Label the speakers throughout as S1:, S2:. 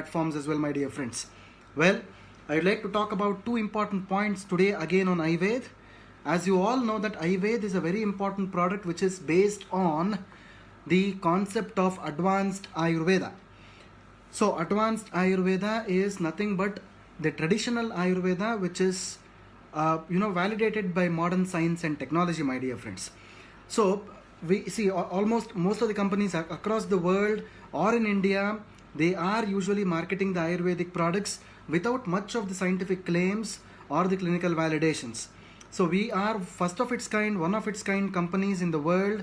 S1: platforms as well, my dear friends. Well, I'd like to talk about two important points today again on Ayurveda. As you all know that Ayurveda is a very important product which is based on the concept of advanced Ayurveda. So advanced Ayurveda is nothing but the traditional Ayurveda which is validated by modern science and technology, my dear friends. So we see almost most of the companies across the world or in India, they are usually marketing the Ayurvedic products without much of the scientific claims or the clinical validations. So we are first of its kind, one of its kind companies in the world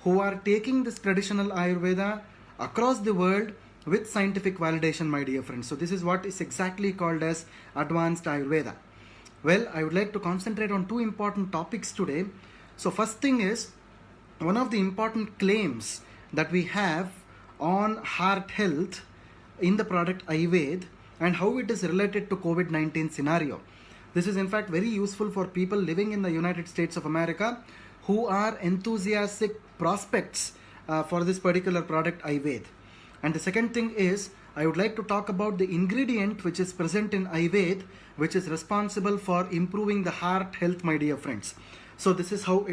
S1: who are taking this traditional Ayurveda across the world with scientific validation, my dear friends. So this is what is exactly called as advanced Ayurveda. Well, I would like to concentrate on two important topics today. So first thing is, one of the important claims that we have on heart health in the product Ayurveda and how it is related to COVID-19 scenario. This is in fact very useful for people living in the United States of America who are enthusiastic prospects for this particular product Ayurveda. And the second thing is, I would like to talk about the ingredient which is present in Ayurveda which is responsible for improving the heart health, my dear friends. So this is how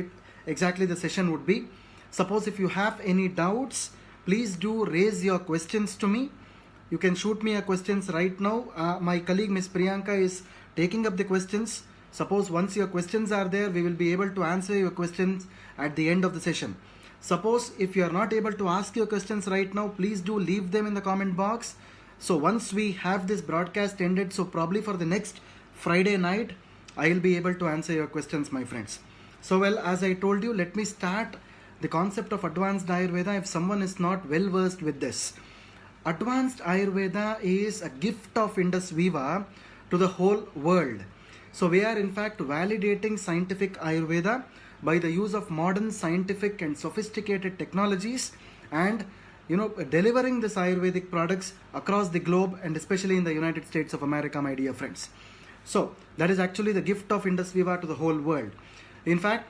S1: exactly the session would be. Suppose if you have any doubts, please do raise your questions to me. You can shoot me your questions right now. My colleague Miss Priyanka is taking up the questions. Suppose once your questions are there, we will be able to answer your questions at the end of the session. Suppose if you are not able to ask your questions right now, please do leave them in the comment box. So once we have this broadcast ended, so probably for the next Friday night, I will be able to answer your questions, my friends. So well, as I told you, let me start the concept of advanced Ayurveda if someone is not well versed with this. Advanced Ayurveda is a gift of Indus Viva to the whole world. So we are in fact validating scientific Ayurveda by the use of modern scientific and sophisticated technologies and delivering this Ayurvedic products across the globe and especially in the United States of America, my dear friends. So that is actually the gift of Indus Viva to the whole world. In fact,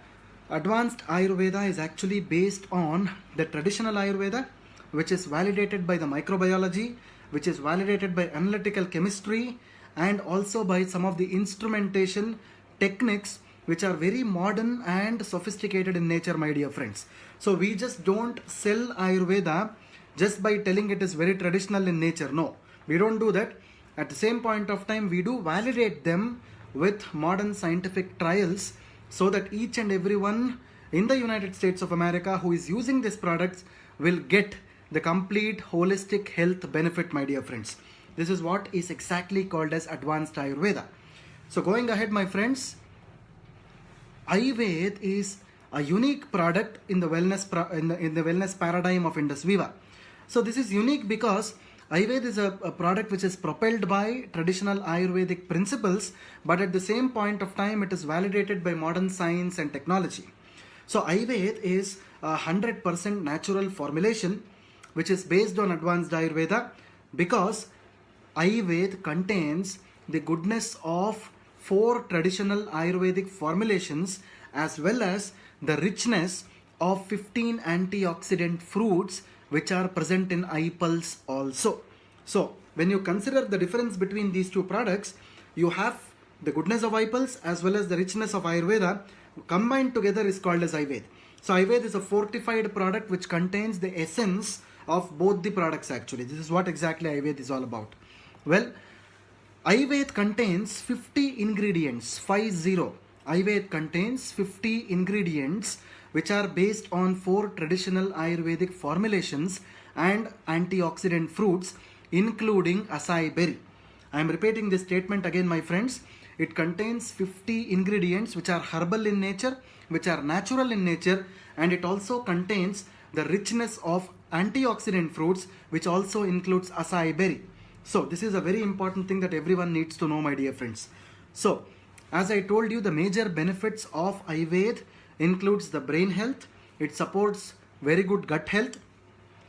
S1: advanced Ayurveda is actually based on the traditional Ayurveda, which is validated by the microbiology, which is validated by analytical chemistry, and also by some of the instrumentation techniques which are very modern and sophisticated in nature, my dear friends. So we just don't sell Ayurveda just by telling it is very traditional in nature. No, we don't do that. At the same point of time, we do validate them with modern scientific trials so that each and everyone in the United States of America who is using these products will get the complete holistic health benefit, my dear friends. This is what is exactly called as advanced Ayurveda. So going ahead, my friends, Ayurveda is a unique product in the wellness in the wellness paradigm of Indus Viva. So this is unique because Ayurveda is a product which is propelled by traditional Ayurvedic principles, but at the same point of time it is validated by modern science and technology. So Ayurveda is a 100% natural formulation which is based on advanced Ayurveda because Ayurveda contains the goodness of 4 traditional Ayurvedic formulations as well as the richness of 15 antioxidant fruits which are present in iPulse also. So when you consider the difference between these two products, you have the goodness of iPulse as well as the richness of Ayurveda combined together is called as Ayurveda. So Ayurveda is a fortified product which contains the essence of both the products actually. This is what exactly Ayurveda is all about. Well, Ayurveda contains 50 ingredients, 50. Ayurveda contains 50 ingredients which are based on 4 traditional Ayurvedic formulations and antioxidant fruits including acai berry. I am repeating this statement again, my friends. It contains 50 ingredients which are herbal in nature, which are natural in nature, and it also contains the richness of antioxidant fruits which also includes acai berry. So this is a very important thing that everyone needs to know, my dear friends. So as I told you, the major benefits of Ayurveda includes the brain health, it supports very good gut health,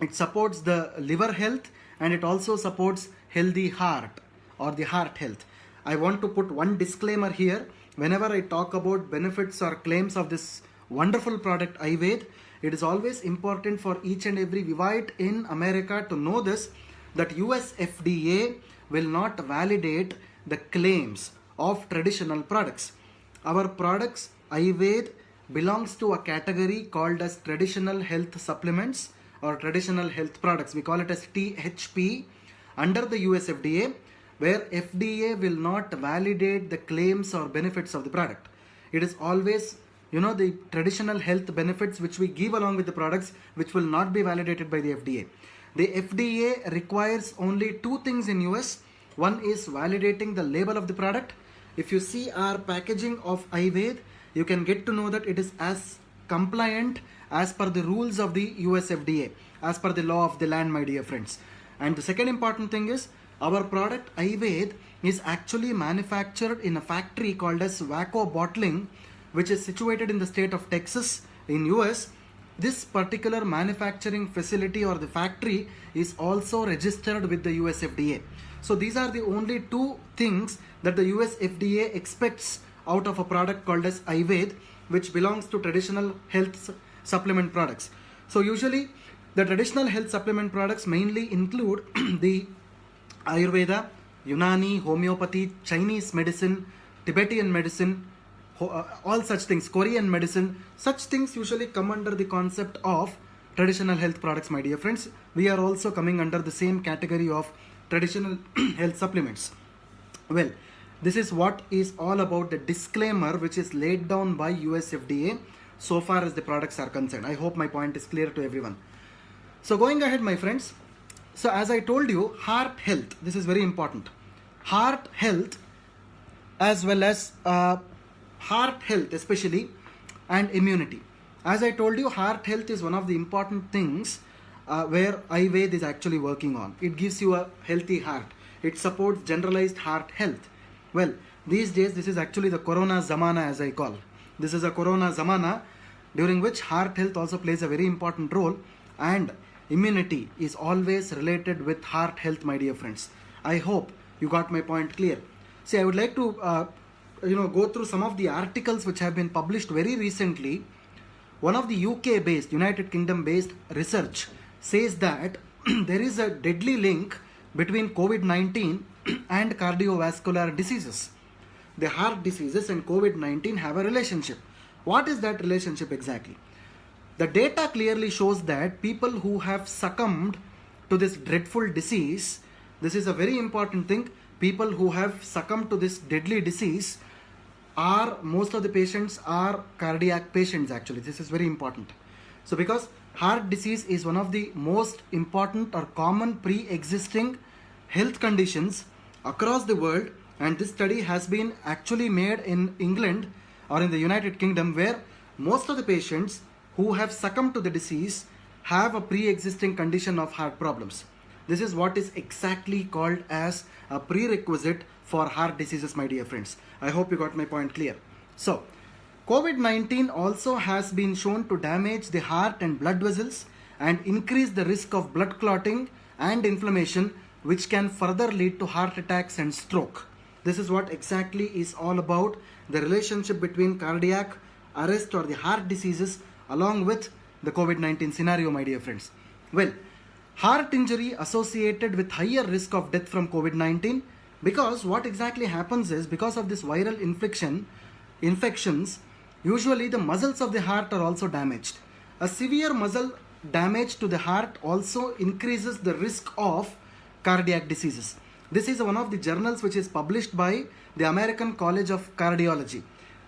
S1: it supports the liver health, and it also supports healthy heart or the heart health. I want to put one disclaimer here. Whenever I talk about benefits or claims of this wonderful product Ayurveda, it is always important for each and every Vivite in America to know this, that US FDA will not validate the claims of traditional products. Our products, Ayurveda, belongs to a category called as traditional health supplements or traditional health products. We call it as THP under the US FDA, where FDA will not validate the claims or benefits of the product. It is always, the traditional health benefits which we give along with the products which will not be validated by the FDA. The FDA requires only two things in US. One is validating the label of the product. If you see our packaging of Ayurveda, you can get to know that it is as compliant as per the rules of the US FDA, as per the law of the land, my dear friends. And the second important thing is, our product Ayurveda is actually manufactured in a factory called as Waco Bottling, which is situated in the state of Texas in US. This particular manufacturing facility or the factory is also registered with the US FDA. So these are the only two things that the US FDA expects out of a product called as Ayurveda, which belongs to traditional health supplement products. So usually the traditional health supplement products mainly include the Ayurveda, Unani, homeopathy, Chinese medicine, Tibetan medicine, all such things, Korean medicine. Such things usually come under the concept of traditional health products, my dear friends. We are also coming under the same category of traditional health supplements. Well, this is what is all about the disclaimer which is laid down by US FDA so far as the products are concerned. I hope my point is clear to everyone. So going ahead, my friends. So as I told you, heart health, this is very important. Heart health as well as heart health especially and immunity. As I told you, heart health is one of the important things where Ayurveda is actually working on. It gives you a healthy heart. It supports generalized heart health. Well, these days this is actually the Corona Zamana, as I call. This is a Corona Zamana during which heart health also plays a very important role, and immunity is always related with heart health, my dear friends. I hope you got my point clear. See, I would like to go through some of the articles which have been published very recently. One of the UK based, United Kingdom based research says that there is a deadly link between COVID-19 and cardiovascular diseases. The heart diseases and COVID-19 have a relationship. What is that relationship exactly? The data clearly shows that people who have succumbed to this dreadful disease, this is a very important thing, people who have succumbed to this deadly disease most of the patients are cardiac patients actually. This is very important. So because heart disease is one of the most important or common pre-existing health conditions across the world, and this study has been actually made in England or in the United Kingdom, where most of the patients who have succumbed to the disease have a pre-existing condition of heart problems. This is what is exactly called as a prerequisite for heart diseases, my dear friends. I hope you got my point clear. So, COVID-19 also has been shown to damage the heart and blood vessels and increase the risk of blood clotting and inflammation, which can further lead to heart attacks and stroke. This is what exactly is all about, the relationship between cardiac arrest or the heart diseases along with the COVID-19 scenario, my dear friends. Well, heart injury associated with higher risk of death from COVID-19, because what exactly happens is, because of this viral infections, usually the muscles of the heart are also damaged. A severe muscle damage to the heart also increases the risk of cardiac diseases. This is one of the journals which is published by the American College of Cardiology.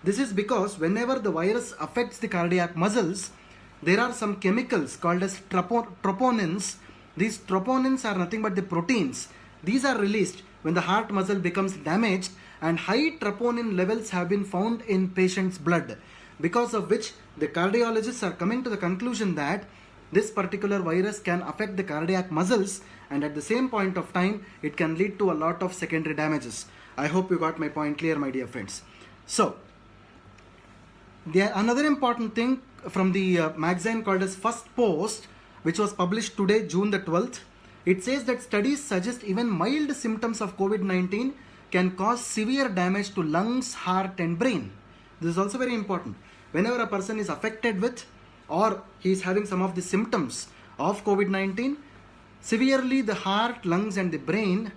S1: This is because whenever the virus affects the cardiac muscles, there are some chemicals called as troponins. These troponins are nothing but the proteins. These are released when the heart muscle becomes damaged, and high troponin levels have been found in patients' blood, because of which the cardiologists are coming to the conclusion that this particular virus can affect the cardiac muscles, and at the same point of time it can lead to a lot of secondary damages. I hope you got my point clear, my dear friends. So another important thing from the magazine called as First Post, which was published today, June the 12th, it says that studies suggest even mild symptoms of COVID-19 can cause severe damage to lungs, heart and brain. This is also very important. Whenever a person is affected with or he is having some of the symptoms of COVID-19, severely the heart, lungs and the brain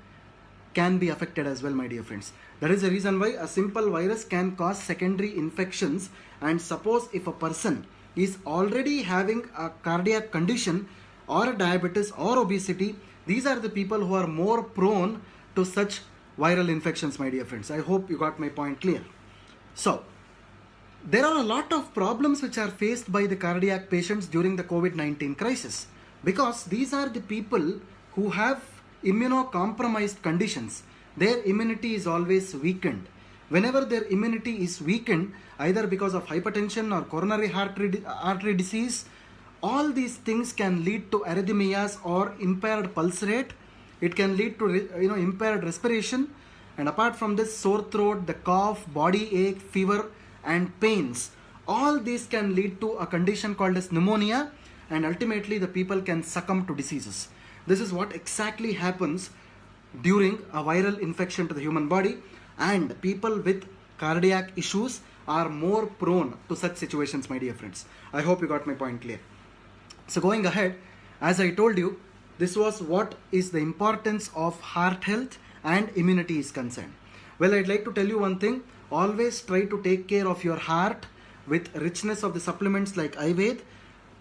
S1: can be affected as well, my dear friends. That is the reason why a simple virus can cause secondary infections. And suppose if a person is already having a cardiac condition or a diabetes or obesity, these are the people who are more prone to such viral infections, my dear friends. I hope you got my point clear. So, there are a lot of problems which are faced by the cardiac patients during the COVID-19 crisis, because these are the people who have immunocompromised conditions. Their immunity is always weakened. Whenever their immunity is weakened, either because of hypertension or coronary artery disease, all these things can lead to arrhythmias or impaired pulse rate. It can lead to impaired respiration, and apart from this, sore throat, the cough, body ache, fever and pains. All these can lead to a condition called as pneumonia, and ultimately the people can succumb to diseases. This is what exactly happens during a viral infection to the human body, and people with cardiac issues are more prone to such situations, my dear friends. I hope you got my point clear. So going ahead, as I told you, this was what is the importance of heart health and immunity is concerned. Well, I'd like to tell you one thing. Always try to take care of your heart with richness of the supplements like Ayurveda,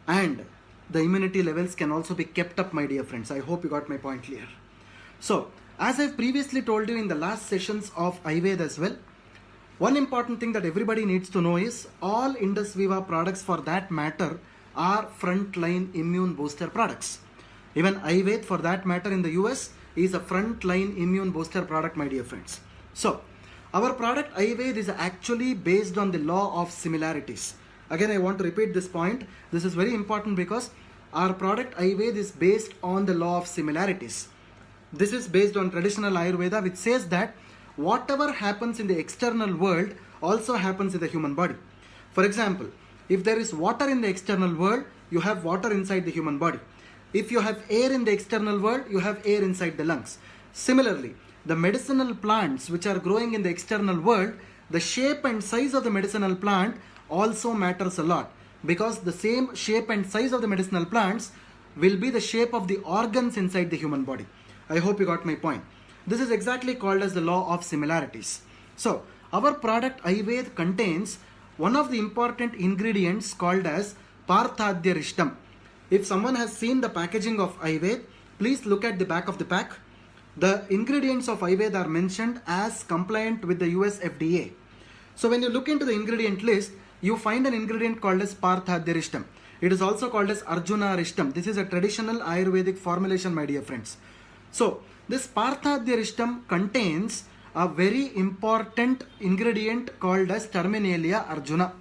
S1: and the immunity levels can also be kept up, my dear friends. I hope you got my point clear. So, as I've previously told you in the last sessions of Ayurveda as well, one important thing that everybody needs to know is all Indus Viva products for that matter are frontline immune booster products. Even Ayurveda for that matter in the US is a frontline immune booster product, my dear friends. So, our product Ayurveda is actually based on the law of similarities. Again, I want to repeat this point. This is very important because our product Ayurveda is based on the law of similarities. This is based on traditional Ayurveda, which says that whatever happens in the external world also happens in the human body. For example, if there is water in the external world, you have water inside the human body. If you have air in the external world, you have air inside the lungs. Similarly, the medicinal plants which are growing in the external world, the shape and size of the medicinal plant also matters a lot, because the same shape and size of the medicinal plants will be the shape of the organs inside the human body. I hope you got my point. This is exactly called as the law of similarities. So, our product Ayurveda contains one of the important ingredients called as Parthadhyarishtam. If someone has seen the packaging of Ayurveda, please look at the back of the pack. The ingredients of Ayurveda are mentioned as compliant with the US FDA. So when you look into the ingredient list, you find an ingredient called as Parthadhyarishtam. It is also called as Arjuna Rishtam. This is a traditional Ayurvedic formulation, my dear friends. So this Parthadhyarishtam contains a very important ingredient called as Terminalia Arjuna.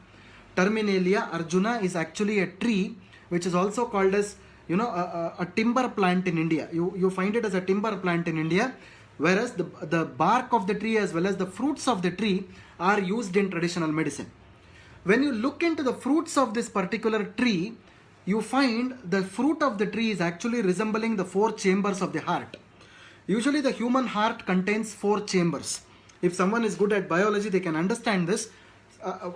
S1: Terminalia Arjuna is actually a tree which is also called as a timber plant in India. You find it as a timber plant in India, whereas the bark of the tree as well as the fruits of the tree are used in traditional medicine. When you look into the fruits of this particular tree, you find the fruit of the tree is actually resembling the 4 chambers of the heart. Usually the human heart contains 4 chambers. If someone is good at biology, they can understand this.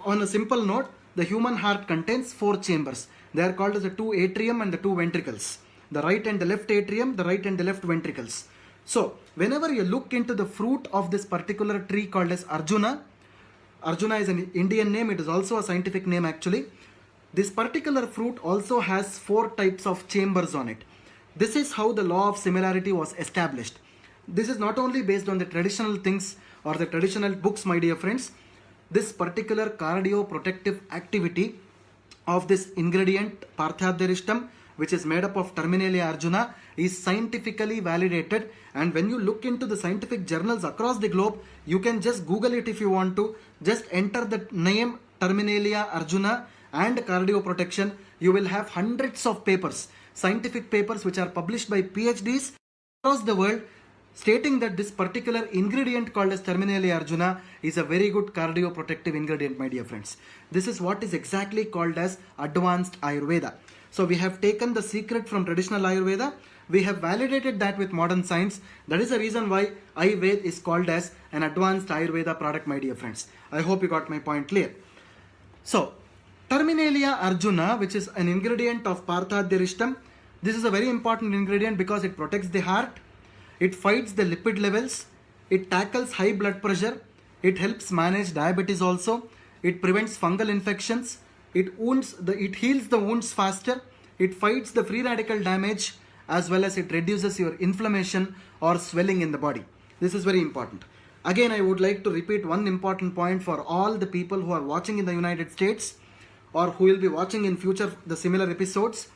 S1: On a simple note, the human heart contains 4 chambers. They are called as the 2 atrium and the 2 ventricles. The right and the left atrium, the right and the left ventricles. So, whenever you look into the fruit of this particular tree called as Arjuna, Arjuna is an Indian name, it is also a scientific name actually. This particular fruit also has 4 types of chambers on it. This is how the law of similarity was established. This is not only based on the traditional things or the traditional books, my dear friends. This particular cardioprotective activity of this ingredient Parthadhyarishtam, which is made up of Terminalia Arjuna, is scientifically validated. And when you look into the scientific journals across the globe, you can just Google it if you want to. Just enter the name Terminalia Arjuna and cardioprotection. You will have hundreds of papers, scientific papers which are published by PhDs across the world, stating that this particular ingredient called as Terminalia Arjuna is a very good cardioprotective ingredient, my dear friends. This is what is exactly called as advanced Ayurveda. So we have taken the secret from traditional Ayurveda, we have validated that with modern science. That is the reason why Ayurveda is called as an advanced Ayurveda product, my dear friends. I hope you got my point clear. So, Terminalia Arjuna, which is an ingredient of Parthadhyarishtam, This is a very important ingredient because it protects the heart, it fights the lipid levels, it tackles high blood pressure, it helps manage diabetes also, it prevents fungal infections, it heals the wounds faster, it fights the free radical damage, as well as it reduces your inflammation or swelling in the body. This is very important. Again, I would like to repeat one important point for all the people who are watching in the United States or who will be watching in future the similar episodes.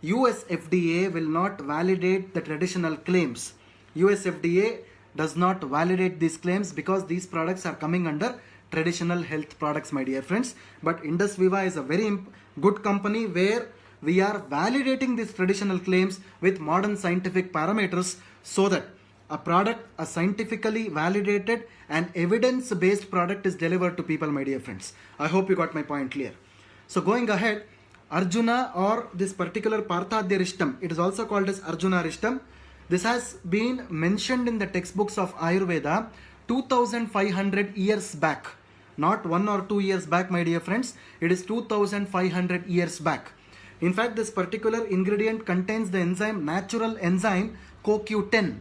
S1: US FDA will not validate the traditional claims. US FDA does not validate these claims because these products are coming under traditional health products, my dear friends. But Indus Viva is a very good company where we are validating these traditional claims with modern scientific parameters so that a scientifically validated and evidence-based product is delivered to people, my dear friends. I hope you got my point clear. So going ahead, Arjuna, or this particular Parthadyarishtam, it is also called as Arjuna Rishtam. This has been mentioned in the textbooks of Ayurveda 2500 years back. Not 1 or 2 years back, my dear friends. It is 2500 years back. In fact, this particular ingredient contains the natural enzyme CoQ10.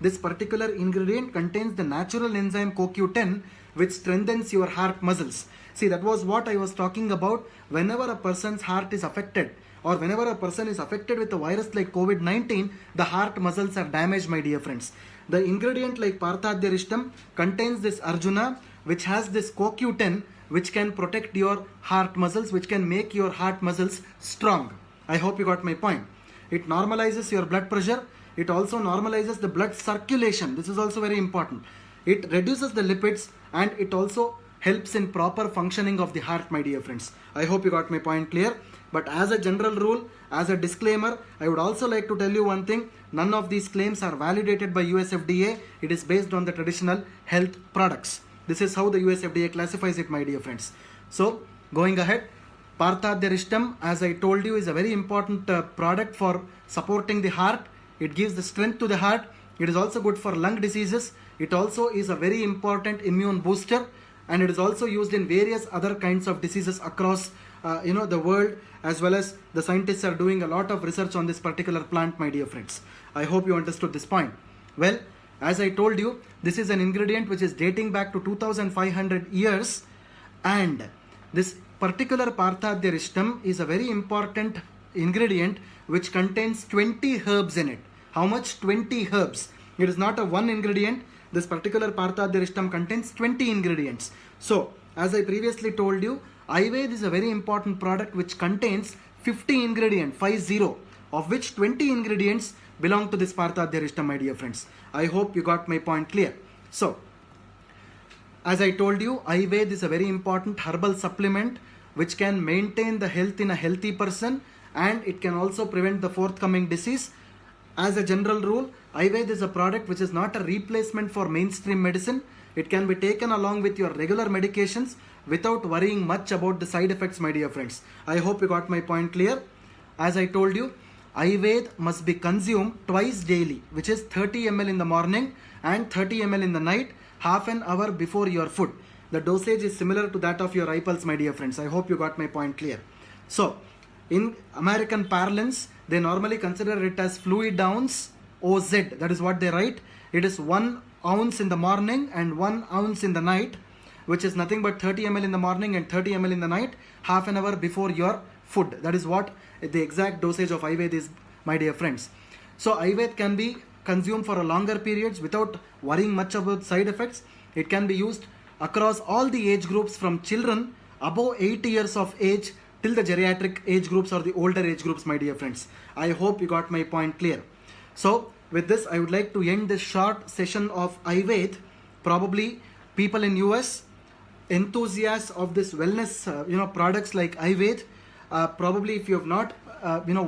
S1: This particular ingredient contains the natural enzyme CoQ10, which strengthens your heart muscles. See, that was what I was talking about. Whenever a person's heart is affected, or whenever a person is affected with a virus like COVID-19, the heart muscles are damaged, my dear friends. The ingredient like Parthadyarishtam contains this Arjuna, which has this CoQ10, which can protect your heart muscles, which can make your heart muscles strong. I hope you got my point. It normalizes your blood pressure. It also normalizes the blood circulation. This is also very important. It reduces the lipids and it also helps in proper functioning of the heart, my dear friends. I hope you got my point clear. But as a general rule, as a disclaimer, I would also like to tell you one thing. None of these claims are validated by US FDA. It is based on the traditional health products. This is how the US FDA classifies it, my dear friends. So, going ahead, Parthadyarishtam, as I told you, is a very important product for supporting the heart. It gives the strength to the heart. It is also good for lung diseases. It also is a very important immune booster, and it is also used in various other kinds of diseases across the world, as well as the scientists are doing a lot of research on this particular plant, my dear friends. I hope you understood this point. Well, as I told you, this is an ingredient which is dating back to 2500 years, and this particular Parthadyarishtam is a very important ingredient which contains 20 herbs in it. How much? 20 herbs. It is not a one ingredient. This particular Parthadyarishtam contains 20 ingredients. So, as I previously told you, Ayurveda is a very important product which contains 50 ingredients, 50, of which 20 ingredients belong to this Parthadyarishtam, my dear friends. I hope you got my point clear. So, as I told you, Ayurveda is a very important herbal supplement which can maintain the health in a healthy person, and it can also prevent the forthcoming disease. As a general rule, Ayurveda is a product which is not a replacement for mainstream medicine. It can be taken along with your regular medications without worrying much about the side effects, my dear friends. I hope you got my point clear. As I told you, Ayurveda must be consumed twice daily, which is 30 ml in the morning and 30 ml in the night, half an hour before your food. The dosage is similar to that of your iPulse, my dear friends. I hope you got my point clear. So, in American parlance, they normally consider it as fluid ounce, OZ. That is what they write. It is 1 ounce in the morning and 1 ounce in the night, which is nothing but 30 ml in the morning and 30 ml in the night, half an hour before your food. That is what the exact dosage of Ayurveda is, my dear friends. So Ayurveda can be consumed for a longer periods without worrying much about side effects. It can be used across all the age groups from children above 8 years of age till the geriatric age groups or the older age groups, my dear friends. I hope you got my point clear. So with this, I would like to end this short session of Ayurveda. Probably people in US, enthusiasts of this wellness products like Ayurveda, probably if you have not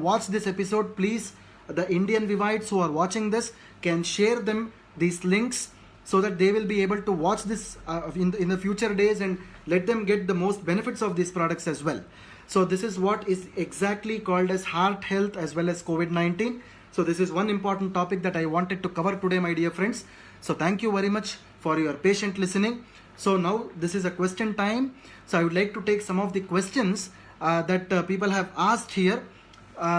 S1: watched this episode, please, the Indian Vivites who are watching this can share them these links so that they will be able to watch this in the future days, and let them get the most benefits of these products as well. So this is what is exactly called as heart health as well as COVID-19. So this is one important topic that I wanted to cover today, my dear friends. So thank you very much for your patient listening. So now this is a question time. So I would like to take some of the questions that people have asked here.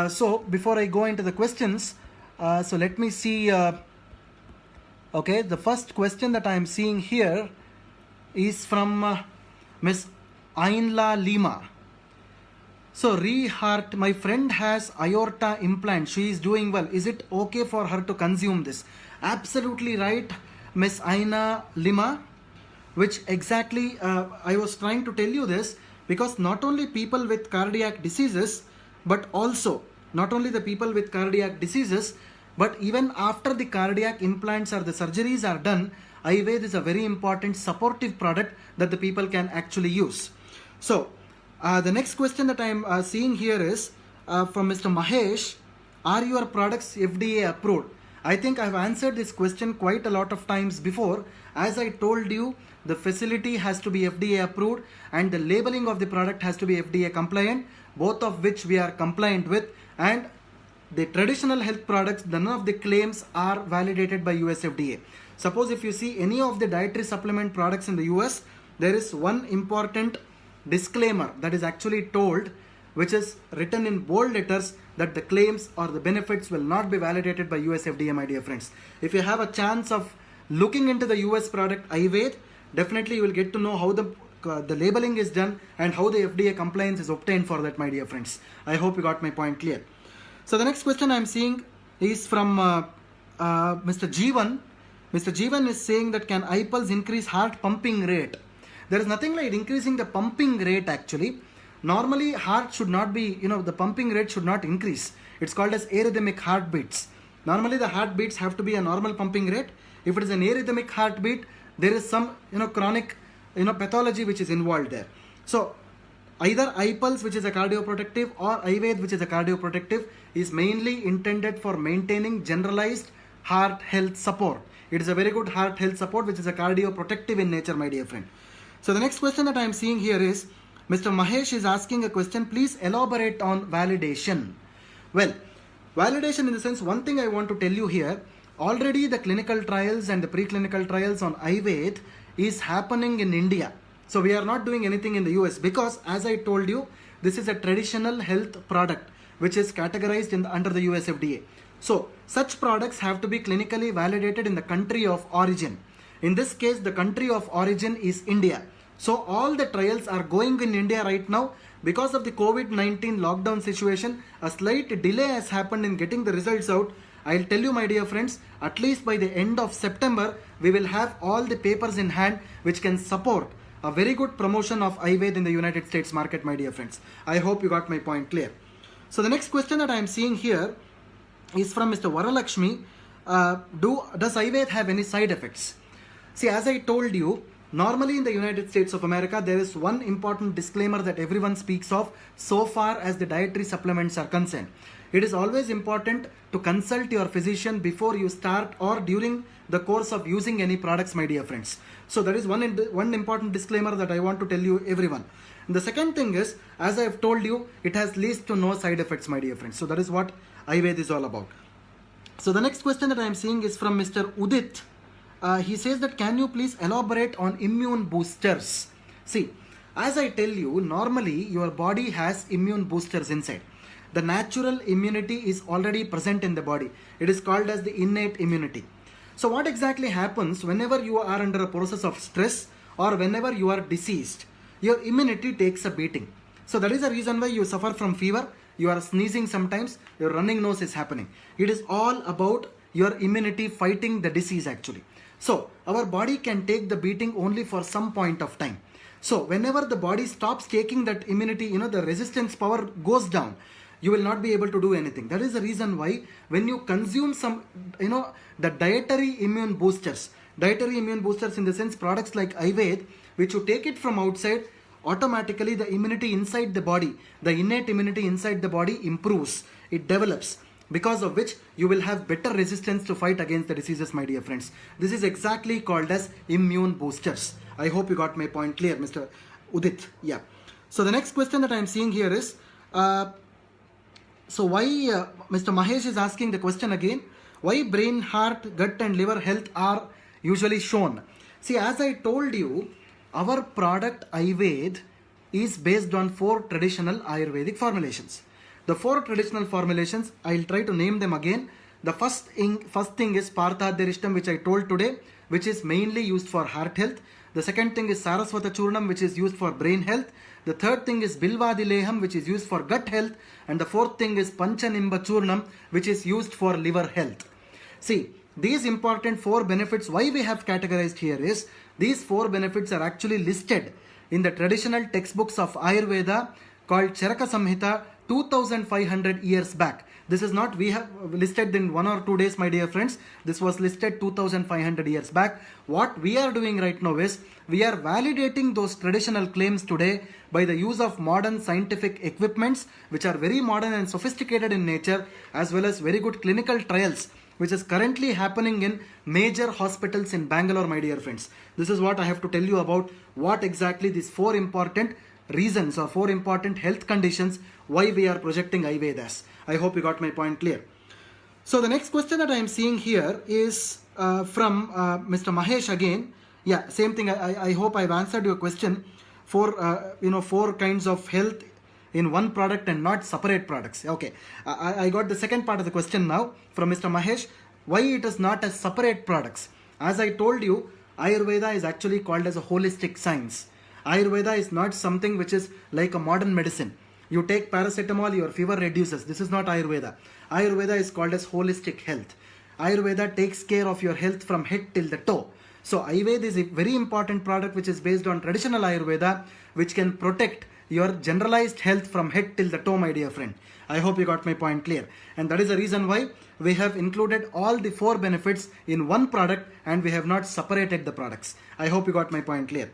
S1: So before I go into the questions, so let me see. Okay, the first question that I am seeing here is from Miss Ainla Lima. So Rehart, my friend has aorta implant. She is doing well. Is it okay for her to consume this? Absolutely right, Miss Aina Lima. Which exactly I was trying to tell you this, because not only people with cardiac diseases, but also not only the people with cardiac diseases, but even after the cardiac implants or the surgeries are done, Ayurveda is a very important supportive product that the people can actually use. So the next question that I am seeing here is from Mr. Mahesh. Are your products FDA approved? I think I've answered this question quite a lot of times before. As I told you, the facility has to be FDA approved and the labeling of the product has to be FDA compliant, both of which we are compliant with. And the traditional health products, none of the claims are validated by US FDA. Suppose if you see any of the dietary supplement products in the US, there is one important disclaimer that is actually told, which is written in bold letters, that the claims or the benefits will not be validated by US FDA, my dear friends. If you have a chance of looking into the US product Ayurveda, definitely you will get to know how the labeling is done and how the FDA compliance is obtained for that, my dear friends. I hope you got my point clear. So the next question I am seeing is from Mr. Jeevan. Mr. Jeevan is saying that can iPulse increase heart pumping rate? There is nothing like increasing the pumping rate actually. Normally heart should not be, the pumping rate should not increase. It's called as arrhythmic heartbeats. Normally the heartbeats have to be a normal pumping rate. If it is an arrhythmic heartbeat, there is some, chronic, pathology which is involved there. So either iPulse, which is a cardioprotective, or Ayurveda, which is a cardioprotective, is mainly intended for maintaining generalized heart health support. It is a very good heart health support, which is a cardioprotective in nature, my dear friend. So the next question that I am seeing here is, Mr. Mahesh is asking a question, please elaborate on validation. Well, validation in the sense, one thing I want to tell you here, already the clinical trials and the preclinical trials on Ayurveda is happening in India. So we are not doing anything in the US because, as I told you, this is a traditional health product which is categorized under the US FDA. So such products have to be clinically validated in the country of origin. In this case, the country of origin is India. So all the trials are going in India right now. Because of the COVID-19 lockdown situation, a slight delay has happened in getting the results out. I'll tell you, my dear friends, at least by the end of September, we will have all the papers in hand which can support a very good promotion of Ayurveda in the United States market, my dear friends. I hope you got my point clear. So the next question that I am seeing here is from Mr. Varalakshmi. Does Ayurveda have any side effects? See, as I told you, normally in the United States of America, there is one important disclaimer that everyone speaks of so far as the dietary supplements are concerned. It is always important to consult your physician before you start or during the course of using any products, my dear friends. So that is one important disclaimer that I want to tell you, everyone. And the second thing is, as I have told you, it has least to no side effects, my dear friends. So that is what Ayurveda is all about. So the next question that I am seeing is from Mr. Udit. He says that, can you please elaborate on immune boosters? See, as I tell you, normally your body has immune boosters inside. The natural immunity is already present in the body. It is called as the innate immunity. So what exactly happens whenever you are under a process of stress or whenever you are diseased? Your immunity takes a beating. So that is the reason why you suffer from fever, you are sneezing sometimes, your running nose is happening. It is all about your immunity fighting the disease actually. So our body can take the beating only for some point of time. So whenever the body stops taking that immunity, the resistance power goes down, you will not be able to do anything. That is the reason why when you consume some, the dietary immune boosters in the sense products like Ayurveda, which you take it from outside, automatically the immunity inside the body, the innate immunity inside the body improves, it develops, because of which you will have better resistance to fight against the diseases, my dear friends. This is exactly called as immune boosters. I hope you got my point clear, Mr. Udit. Yeah. So the next question that I am seeing here is, so why Mr. Mahesh is asking the question again, why brain, heart, gut and liver health are usually shown? See, as I told you, our product Ayurveda is based on 4 traditional Ayurvedic formulations. The four traditional formulations, I'll try to name them again. The first thing is Parthadirishtam, which I told today, which is mainly used for heart health. The second thing is Saraswata Churnam, which is used for brain health. The third thing is Bilvadileham, which is used for gut health. And the fourth thing is Panchanimba Churnam, which is used for liver health. See, these important four benefits, why we have categorized here is, these four benefits are actually listed in the traditional textbooks of Ayurveda called Charaka Samhita 2500 years back. This is not we have listed in 1 or 2 days, my dear friends. This was listed 2500 years back. What we are doing right now is we are validating those traditional claims today by the use of modern scientific equipments, which are very modern and sophisticated in nature, as well as very good clinical trials, which is currently happening in major hospitals in Bangalore, my dear friends. This is what I have to tell you about what exactly these four important reasons or four important health conditions why we are projecting Ayurvedas. I hope you got my point clear. So the next question that I am seeing here is from Mr. Mahesh again. Yeah, same thing. I hope I've answered your question for four kinds of health in one product and not separate products. Okay, I got the second part of the question now from Mr. Mahesh. Why it is not as separate products? As I told you, Ayurveda is actually called as a holistic science. Ayurveda is not something which is like a modern medicine. You take paracetamol, your fever reduces. This is not Ayurveda. Ayurveda is called as holistic health. Ayurveda takes care of your health from head till the toe. So Ayurveda is a very important product which is based on traditional Ayurveda, which can protect your generalized health from head till the toe, my dear friend. I hope you got my point clear. And that is the reason why we have included all the four benefits in one product and we have not separated the products. I hope you got my point clear.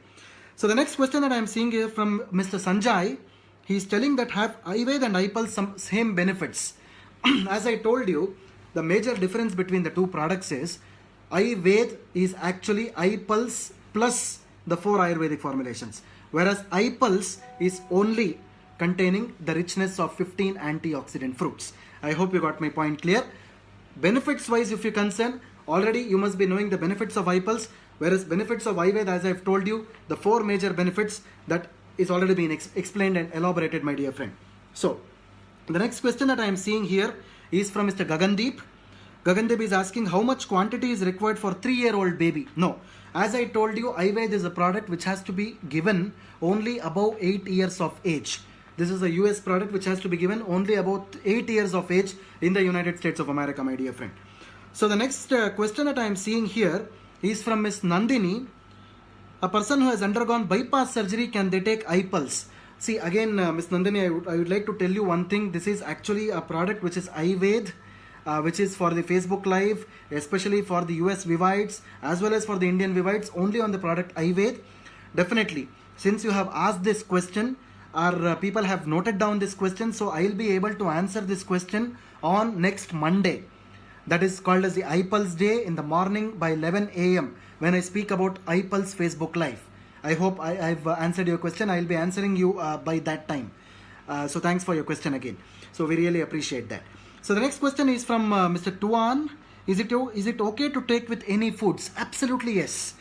S1: So the next question that I am seeing here from Mr. Sanjay, he is telling that have Ayurveda and iPulse some same benefits. As I told you, the major difference between the two products is Ayurveda is actually iPulse plus the four Ayurvedic formulations, whereas iPulse is only containing the richness of 15 antioxidant fruits. I hope you got my point clear. Benefits wise, if you concern, already you must be knowing the benefits of iPulse, whereas benefits of Ayurveda, as I've told you, the four major benefits that is already been explained and elaborated, my dear friend. So the next question that I am seeing here is from Mr. Gagandeep. Gagandeep is asking how much quantity is required for 3-year-old baby. No, as I told you, Ayurveda is a product which has to be given only above 8 years of age. This is a US product which has to be given only about 8 years of age in the United States of America, my dear friend. So the next question that I am seeing here is from Ms. Nandini. A person who has undergone bypass surgery, can they take iPulse? See, again, Ms. Nandini, I would like to tell you one thing. This is actually a product which is Ayurveda, which is for the Facebook Live, especially for the US Vivites, as well as for the Indian Vivites, only on the product Ayurveda. Definitely, since you have asked this question, our people have noted down this question, so I will be able to answer this question on next Monday. That is called as the iPulse Day in the morning by 11 a.m. when I speak about iPulse Facebook Live. I hope I've answered your question. I will be answering you by that time. So thanks for your question again. So we really appreciate that. So the next question is from Mr. Tuan. Is it okay to take with any foods? Absolutely yes.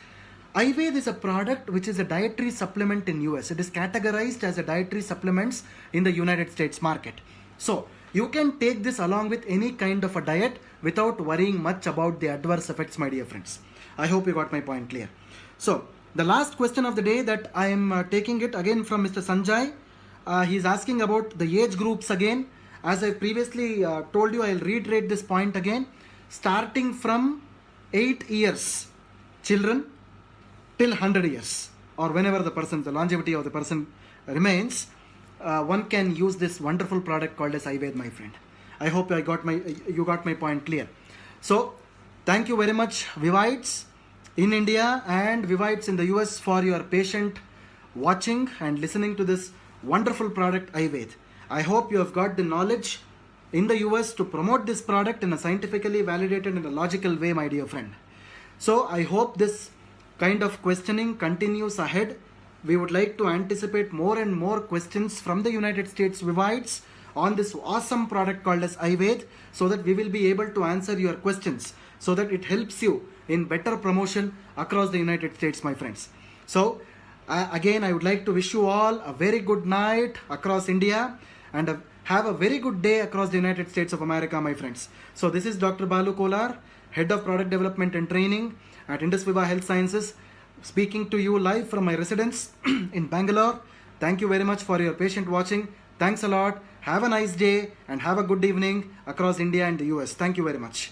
S1: Ayurveda is a product which is a dietary supplement in US. It is categorized as a dietary supplements in the United States market. So you can take this along with any kind of a diet without worrying much about the adverse effects, my dear friends. I hope you got my point clear. So the last question of the day that I am taking it again from Mr. Sanjay. He is asking about the age groups again. As I previously told you, I will reiterate this point again. Starting from 8 years, children, till 100 years, or whenever the longevity of the person remains, one can use this wonderful product called as Ayurveda, my friend. I hope you got my point clear. So thank you very much, Vivites in India and Vivites in the US, for your patient watching and listening to this wonderful product Ayurveda. I hope you have got the knowledge in the US to promote this product in a scientifically validated and a logical way, my dear friend. So I hope this kind of questioning continues ahead. We would like to anticipate more and more questions from the United States Vivites on this awesome product called as Ayurveda, so that we will be able to answer your questions, so that it helps you in better promotion across the United States, my friends. So again, I would like to wish you all a very good night across India and a Have a very good day across the United States of America, my friends. So this is Dr. Balu Kolar, Head of Product Development and Training at Indus Viva Health Sciences, speaking to you live from my residence in Bangalore. Thank you very much for your patient watching. Thanks a lot. Have a nice day and have a good evening across India and the US. Thank you very much.